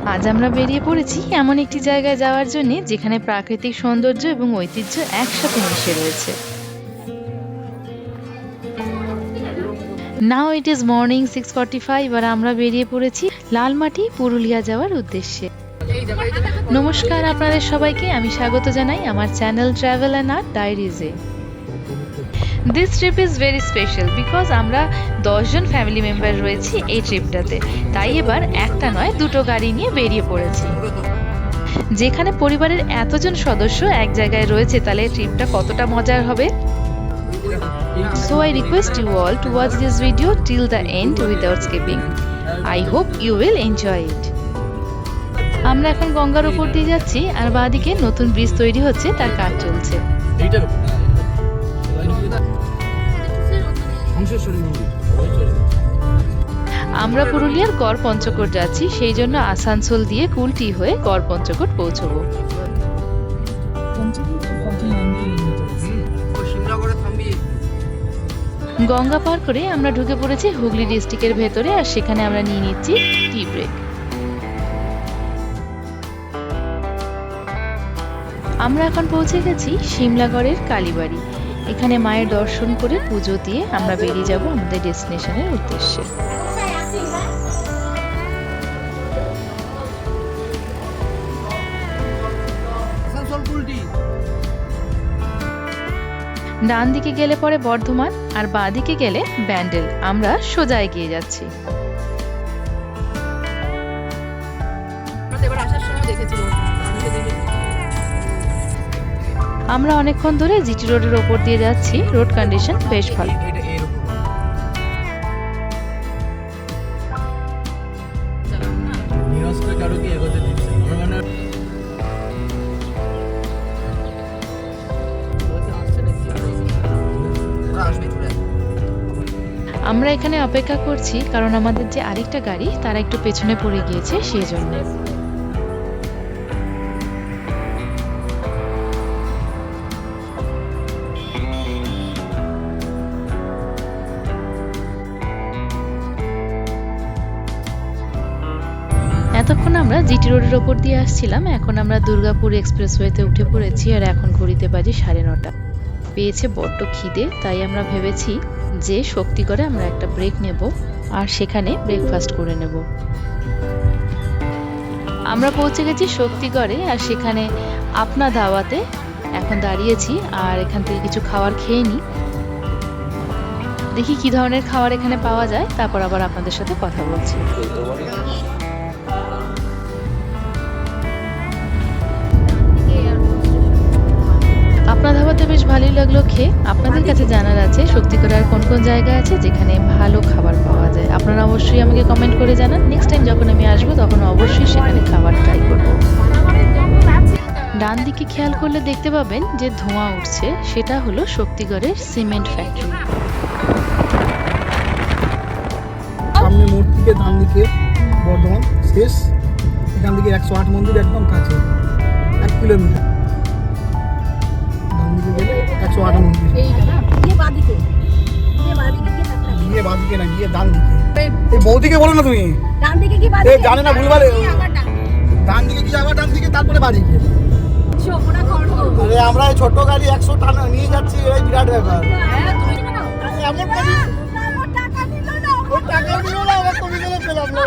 আজ আমরা বেরিয়ে পড়েছি এমন একটি জায়গায় যাওয়ার জন্য যেখানে প্রাকৃতিক সৌন্দর্য এবং ঐতিহ্য একসাথে মিশে রয়েছে। নাও ইট ইজ মর্নিং 6:45 আর আমরা বেরিয়ে পড়েছি লালমাটি পুরুলিয়া যাওয়ার উদ্দেশ্যে। নমস্কার আপনাদের সবাইকে, আমি স্বাগত জানাই আমার চ্যানেল ট্রাভেল অ্যান্ড আর্ট ডায়েরিজে। This trip is very special because আমরা 10 জন ফ্যামিলি মেম্বার রয়েছি এই ট্রিপটাতে, তাই এবার একটা নয় দুটো গাড়ি নিয়ে বেরিয়ে পড়েছি। যেখানে পরিবারের এতজন সদস্য এক জায়গায় রয়েছে, তাহলে ট্রিপটা কতটা মজার হবে। So I request you all to watch this video till the end without skipping. I hope you will enjoy it. আমরা এখন গঙ্গার উপর দিয়ে যাচ্ছি আর বাঁদিকে নতুন ব্রিজ তৈরি হচ্ছে, তার কাজ চলছে। আমরা পুরুলিয়ার গড় পঞ্চকোট যাচ্ছি, সেই জন্য আসানসোল দিয়ে কুলটি হয়ে গড় পঞ্চকোট পৌঁছবো। গঙ্গা পার করে আমরা ঢুকে পড়েছি হুগলি ডিস্ট্রিক্টের ভেতরে, আর সেখানে আমরা নিয়ে নিচ্ছি টি ব্রেক। আমরা এখন পৌঁছে গেছি সিমলাগড়ের কালীবাড়ি। এখানে মায়ের দর্শন করে পুজো দিয়ে আমরা বেরিয়ে যাব আমাদের ডেস্টিনেশনের উদ্দেশ্যে। ডান দিকে গেলে পরে বর্ধমান আর বাঁ দিকে গেলে ব্যান্ডেল। আমরা সোজা এগিয়ে যাচ্ছি। আমরা অনেকক্ষণ ধরে জিটি রোডের ওপর দিয়ে যাচ্ছি, রোড কন্ডিশন বেশ ভালো। আমরা এখানে অপেক্ষা করছি কারণ আমাদের যে আরেকটা গাড়ি তারা একটু পেছনে পড়ে গিয়েছে, সেই জন্য। এতক্ষণ আমরা জিটি রোডের ওপর দিয়ে আসছিলাম, এখন আমরা দুর্গাপুর এক্সপ্রেসওয়েতে উঠে পড়েছি আর এখন ঘড়িতে বাজে 9:30। পেয়েছে বড্ড খিদে, তাই আমরা ভেবেছি যে শক্তিগড়ে আমরা একটা ব্রেক নেব আর সেখানে ব্রেকফাস্ট করে নেব। আমরা পৌঁছে গেছি শক্তিগড়ে আর সেখানে আপনা ধাবাতে এখন দাঁড়িয়েছি আর এখান থেকে কিছু খাবার খেয়ে নিই। দেখি কি ধরনের খাবার এখানে পাওয়া যায়, তারপর আবার আপনাদের সাথে কথা বলছি। আপনার ধাবাতে বেশ ভালোই লাগলো খেয়ে। আপনাদের কাছে জানার আছে শক্তিগড়ে আর কোন কোন জায়গা আছে যেখানে ভালো খাবার পাওয়া যায়। আপনারা অবশ্যই আমাকে কমেন্ট করে জানান। নেক্সট টাইম যখন আমি আসবো তখন অবশ্যই সেখানে খাবার ট্রাই করব। ডান দিকে খেয়াল করলে দেখতে পাবেন যে ধোঁয়া উঠছে, সেটা হলো শক্তিগড়ের সিমেন্ট ফ্যাক্টরি। সামনে মোড় থেকে ডান দিকে বর্ধমান শেষ, এখান থেকে 108 মন্দির একদম কাছে, 1 কিলোমিটার। 108 মন্দির গিয়ে বাঁদিকে না, গিয়ে ডান দিকে। এই বৌদিকে বলো না তুমি, ডান দিকে কি বাদিকে জানে না ভুলভাল। ডান দিকে কি আবার ডান দিকে, তারপরে বাঁদিকে। আরে আমরা এই ছোট গাড়ি 100 টাকা নিয়ে যাচ্ছি, এই বিরাট ব্যাপার। এমন করি টাকা নিল না, আমার কমিশনে পেলাম না।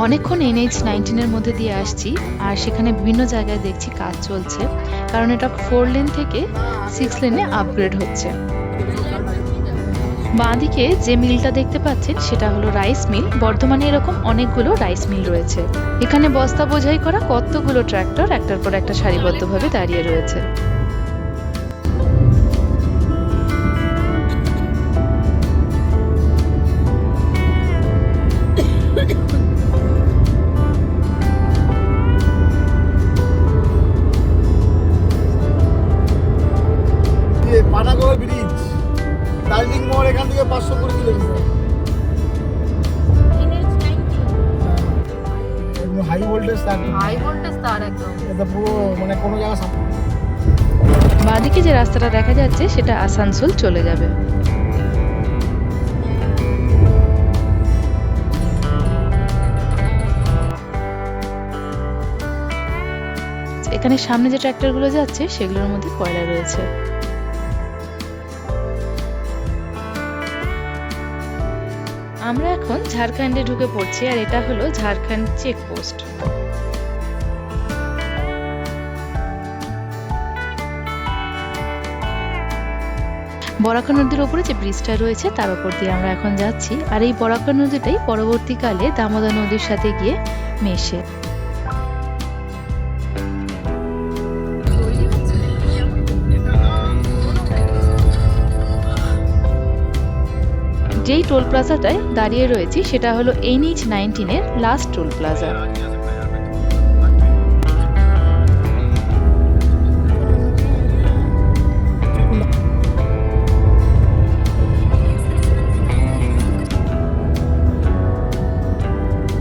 অনেকক্ষণ NH-19 এর মধ্যে দিয়ে আসছি আর সেখানে বিভিন্ন জায়গায় দেখছি কাজ চলছে, কারণ এটা 4 লেন থেকে 6 লেনে আপগ্রেড হচ্ছে। বাঁদিকে যে মিলটা দেখতে পাচ্ছেন সেটা হলো রাইস মিল। বর্ধমানে এরকম অনেকগুলো রাইস মিল রয়েছে। এখানে বস্তা বোঝাই করা কতগুলো ট্রাক্টর একটার পর একটা সারিবদ্ধভাবে দাঁড়িয়ে রয়েছে। পানাগড় ব্রিজ, ডার্লিং মোড়, এখান থেকে 520 কিলোমিটার। হাই ভোল্টেজ তার একদম, এটা পুরো মানে কোনো জায়গা। বাঁদিকে যে রাস্তাটা দেখা যাচ্ছে সেটা আসানসোল চলে যাবে। এখানে সামনে যে ট্রাক্টরগুলো যাচ্ছে সেগুলোর মধ্যে কয়লা রয়েছে। আমরা এখন ঝাড়খণ্ডে ঢুকে পড়ছি, আর এটা হলো ঝাড়খণ্ড চেকপোস্ট। বরাক নদীর ওপরে যে ব্রিজটা রয়েছে তার উপর দিয়ে আমরা এখন যাচ্ছি, আর এই বরাক নদীটাই পরবর্তীকালে দামোদর নদীর সাথে গিয়ে মেশে। যেই টোল প্লাজাটায় দাঁড়িয়ে রয়েছি সেটা হলো NH-19 এর লাস্ট টোল প্লাজা।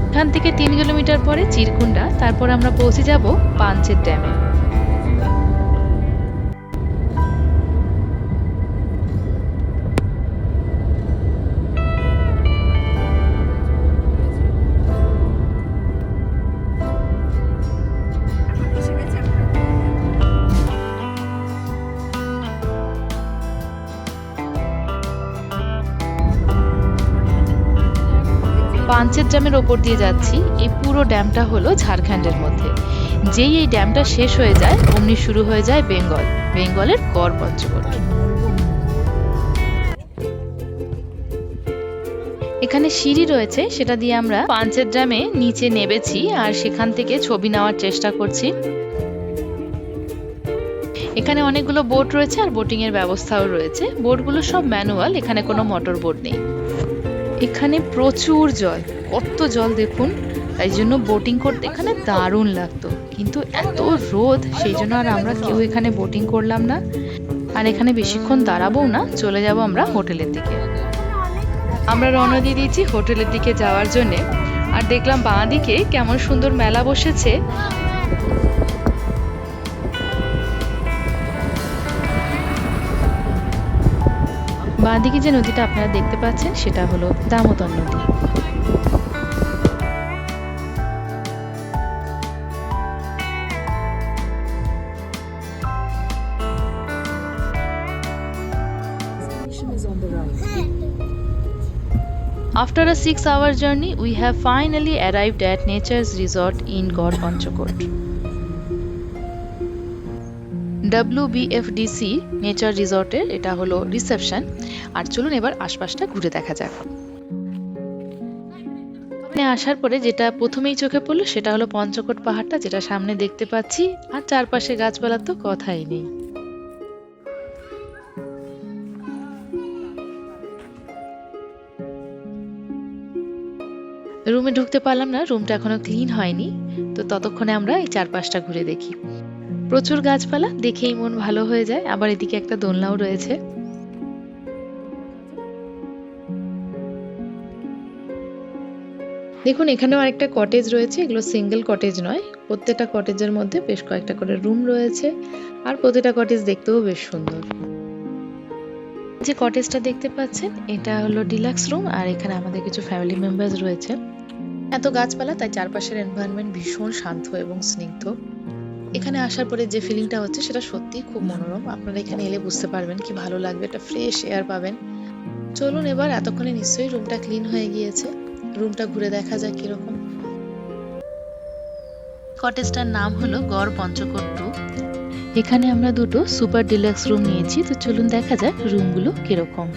এখান থেকে 3 কিলোমিটার পরে চিরকুন্ডা, তারপর আমরা পৌঁছে যাব পাঞ্চেত ড্যামে। পাঞ্চেত ড্যামের ওপর দিয়ে যাচ্ছি। এই পুরো ড্যামটা হলো ঝাড়খণ্ডের মধ্যে। যেই এই ড্যামটা শেষ হয়ে যায় অমনি শুরু হয়ে যায় বেঙ্গলের গড় পঞ্চকোট। এখানে সিঁড়ি রয়েছে, সেটা দিয়ে আমরা পাঞ্চেত ড্যামে নিচে নেমেছি আর সেখান থেকে ছবি নেওয়ার চেষ্টা করছি। এখানে অনেকগুলো বোট রয়েছে আর বোটিং এর ব্যবস্থাও রয়েছে। বোটগুলো সব ম্যানুয়াল, এখানে কোনো মোটর বোট নেই। এখানে প্রচুর জল, কত জল দেখুন, তাই জন্য বোটিং করতে এখানে দারুণ লাগতো, কিন্তু এত রোদ সেই জন্য আর আমরা কেউ এখানে বোটিং করলাম না। আর এখানে বেশিক্ষণ দাঁড়াবো না, চলে যাব আমরা হোটেলের দিকে। আমরা রওনা দিয়ে দিয়েছি হোটেলের দিকে যাওয়ার জন্য। আর দেখলাম বাঁ দিকে কেমন সুন্দর মেলা বসেছে। বাঁদিকে যে নদীটা আপনারা দেখতে পাচ্ছেন সেটা হলো দামোদর নদী। After a 6-hour journey, we have finally arrived at Nature's Resort in Gor Panchakot. WBFDC nature রিসর্টের এটা হলো রিসেপশন। আর চলুন এবার আশপাশটা ঘুরে দেখা যাক। আসার পরে যেটা প্রথমেই চোখে পড়লো সেটা হলো পঞ্চকোট পাহাড়টা, যেটা সামনে দেখতে পাচ্ছি, আর চারপাশে গাছপালার তো কথাই নেই। রুমে ঢুকতে পারলাম না, রুমটা এখনো ক্লিন হয়নি, তো ততক্ষণে আমরা এই চারপাশটা ঘুরে দেখি। প্রচুর গাছপালা, দেখেই মন ভালো হয়ে যায়। আবার এদিকে একটা দোলনাও রয়েছে। দেখুন এখানেও আরেকটা কটেজ রয়েছে, এগুলো সিঙ্গেল কটেজ নয়, প্রত্যেকটা কটেজের মধ্যে বেশ কয়েকটা করে রুম রয়েছে, আর প্রতিটা কটেজ দেখতেও বেশ সুন্দর। যে কটেজটা দেখতে পাচ্ছেন এটা হলো ডিলাক্স রুম, আর এখানে আমাদের কিছু ফ্যামিলি মেম্বার্স রয়েছে। এত গাছপালা, তাই চারপাশের এনভায়রনমেন্ট ভীষণ শান্ত এবং স্নিগ্ধ। এখানে আসার পরে যে ফিলিংটা হচ্ছে সেটা সত্যিই খুব মনোরম। আপনারা এখানে এলে বুঝতে পারবেন কি ভালো লাগবে, একটা ফ্রেশ এয়ার পাবেন। চলুন এবার, এতক্ষণে নিশ্চয়ই রুমটা ক্লিন হয়ে গিয়েছে, রুমটা ঘুরে দেখা যাক কিরকম। কটেজটার নাম হলো গড় পঞ্চকোট 2। এখানে আমরা দুটো সুপার ডিলাক্স রুম নিয়েছি, তো চলুন দেখা যাক রুমগুলো কিরকম।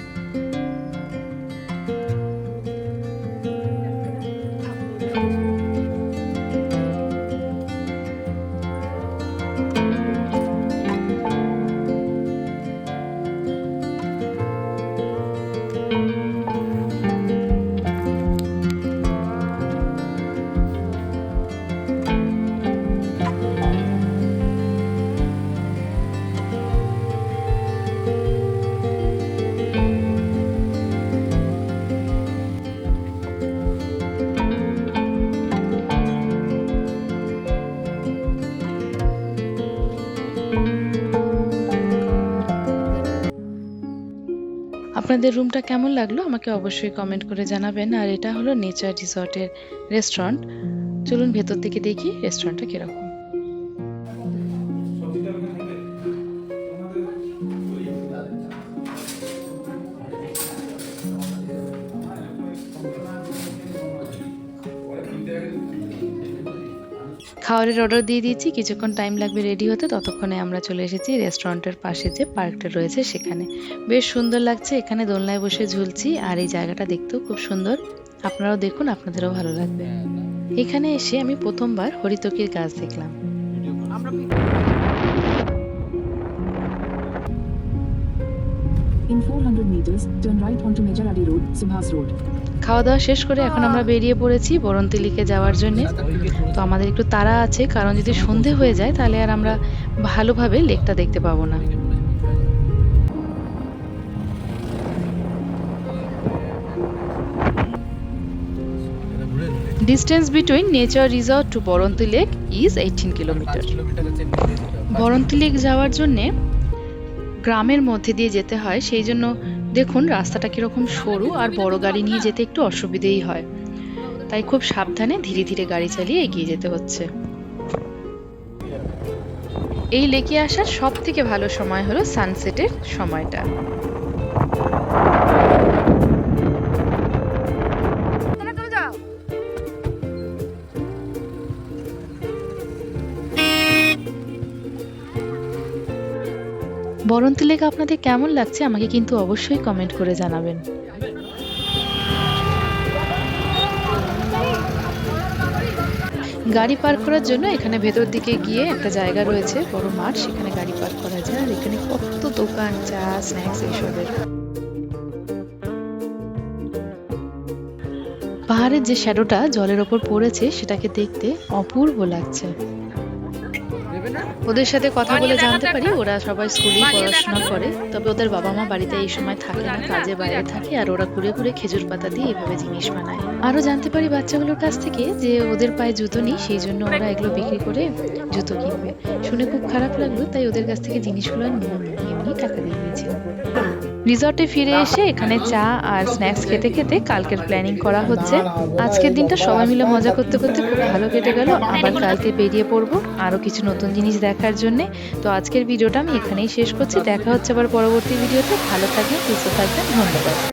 আপনাদের রুমটা কেমন লাগলো আমাকে অবশ্যই কমেন্ট করে জানাবেন। আর এটা হলো নেচার রিসর্টের রেস্টুরেন্ট। চলুন ভেতর থেকে দেখি রেস্টুরেন্টটা কিরকম। খাবারের অর্ডার দিয়ে দিয়েছি, কিছুক্ষণ টাইম লাগবে রেডি হতে। ততক্ষণে আমরা চলে এসেছি রেস্টুরেন্টের পাশে যে পার্কটা রয়েছে সেখানে। বেশ সুন্দর লাগছে, এখানে দোলনায় বসে ঝুলছি আর এই জায়গাটা দেখতেও খুব সুন্দর। আপনারাও দেখুন, আপনাদেরও ভালো লাগবে। এখানে এসে আমি প্রথমবার হরিতকির গাছ দেখলাম। In 400 meters, turn right onto Major Adi Road, Subhas Road. খাওয়া দাওয়া শেষ করে এখন আমরা বেরিয়ে পড়েছি বরন্তিলিকে যাওয়ার জন্য। তো আমাদের একটু তাড়া আছে, কারণ যদি সন্ধে হয়ে যায় তাহলে আর আমরা ভালোভাবে লেকটা দেখতে পাবো না। Distance between nature resort to Boronti Lake is 18 kilometre. Baranti lake যাওয়ার জন্যে গ্রামের মধ্যে দিয়ে যেতে হয়, সেই জন্য দেখুন রাস্তাটা কিরকম সরু আর বড় গাড়ি নিয়ে যেতে একটু অসুবিধেই হয়, তাই খুব সাবধানে ধীরে ধীরে গাড়ি চালিয়ে এগিয়ে যেতে হচ্ছে। এই লেকে আসার সব থেকে ভালো সময় হলো সানসেটের সময়টা। বরন্তি লেক আপনাদের কেমন লাগছে আমাকে কিন্তু অবশ্যই কমেন্ট করে জানাবেন। গাড়ি পার্ক করার জন্য এখানে ভেতর দিকে গিয়ে একটা জায়গা রয়েছে, বড় মাঠ, সেখানে গাড়ি পার্ক করা যায়। আর এখানে কত দোকান, চা, স্ন্যাক্স এইসবের। পাহাড়ের যে শ্যাডোটা জলের ওপর পড়েছে সেটাকে দেখতে অপূর্ব লাগছে। ওদের সাথে কথা বলে জানতে পারি ওরা সবাই স্কুলেই পড়াশোনা করে, তবে ওদের বাবা মা বাড়িতে এই সময় থাকে না, কাজে বাইরে থাকে, আর ওরা ঘুরে ঘুরে খেজুর পাতা দিয়ে এভাবে জিনিস বানায়। আরো জানতে পারি বাচ্চাগুলোর কাছ থেকে যে ওদের পায়ে জুতো নেই, সেই জন্য ওরা এগুলো বিক্রি করে জুতো কিনবে। শুনে খুব খারাপ লাগলো, তাই ওদের কাছ থেকে জিনিসগুলো এমনি টাকা দিয়ে দিয়েছিলাম। রিসর্টে ফিরে এসে এখানে চা আর স্ন্যাক্স খেতে খেতে কালকের প্ল্যানিং করা হচ্ছে। আজকের দিনটা সবাই মিলে মজা করতে করতে খুব ভালো কেটে গেল। আবার কালকে বেরিয়ে পড়বো আরো কিছু নতুন জিনিস দেখার জন্য। তো আজকের ভিডিওটা আমি এখানেই শেষ করছি, দেখা হচ্ছে আবার পরবর্তী ভিডিওতে। ভালো থাকবেন, সুস্থ থাকবেন, ধন্যবাদ।